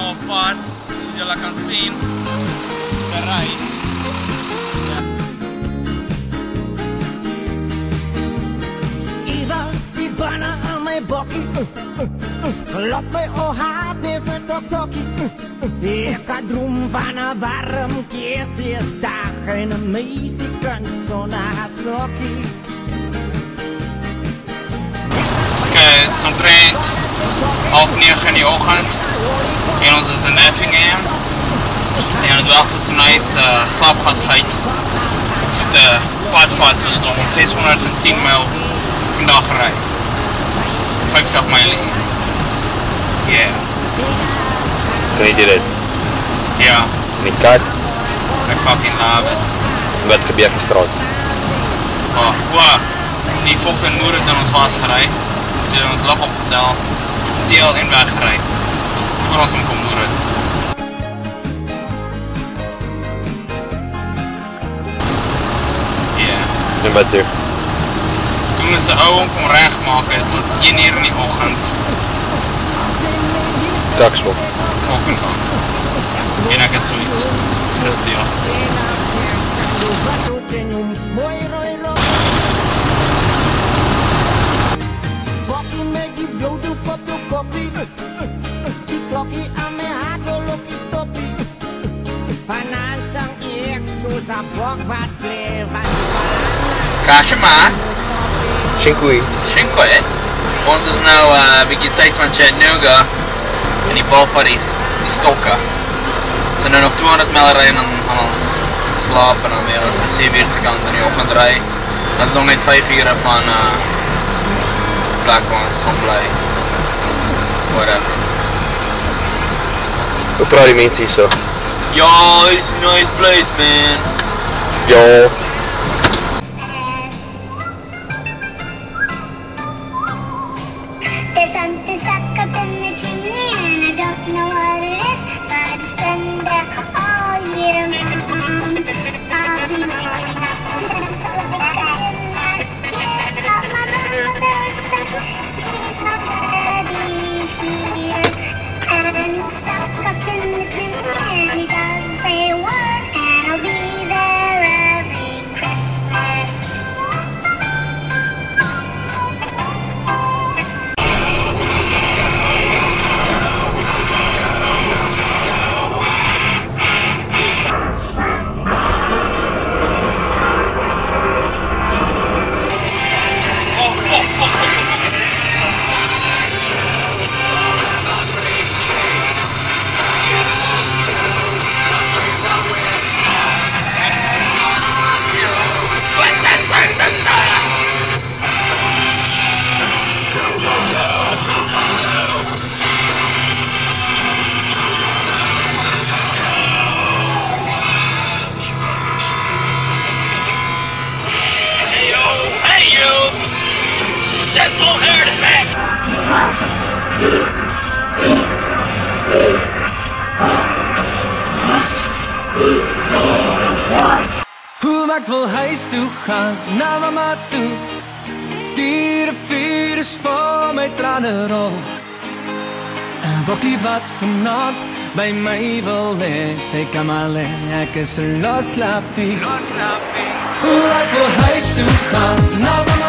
nou op pad, soos julle kan sien, te ry. Bijna aan mijn bokkie, klop mij o hart, is het ook tokkie. Ik had droom van een warm kerstdag en een meisje kunt zonder haar sokkies. Oké, het is omtrent 8:30 in die ochtend en ons is in Effingham en ons wacht voor zo'n nice slaapgatgeit op de padvat, dus het is 610 mijl vandaag gereden. 50 mijl in. Yeah. Kan je dit? Ja. Die kat? Ik fucking love it. Wat gebeur gisterand? Oh, wow. Die fucking moeder het in ons vastgereden. Die het ons lag opgetel, steel en weggereden. Voor ons kom moeder. Yeah. En wat toe? Toen is de oude om recht maken tot 1 uur in die ochtend. Taksvol. Fucking gaan. En ek het zoiets. Dis deel. Bokkie met die bloeddoek op je koppie. Die klokkie aan mijn hart, lokkie stoppie. Vanavond zang ik zoals een bok wat kleer van die balanga. Kaasje maar. Shinkui. Cinque. Ons is nou bietjie suid van Chattanooga en die bal van die stokke. So nou nog 200 mijl ry en dan gaan ons slaap en dan weer ons so 7 uur se kant in die oggend ry. Dan is nog net 5 ure van plek waar ons gaan bly. Whatever. Hoe praat die mense hier so? Ja, it's a nice place, man. Ja. There's something stuck up in the chimney and I don't know what it is, but it's been there all year long. I'll be making up to like I did last year. But my mother said he's not ready here, and he's stuck up in the chimney and he doesn't say a word, and I'll be there every Christmas. That's all heard it back. Hoe ek wil huis toe gaan, na mama toe. Die rivier is vol my trane rol. 'n bokkie wat vanaand by my wil lê, sê kan maar lê, ek is 'n loslappie. Hoe ek wil huis toe gaan, na mama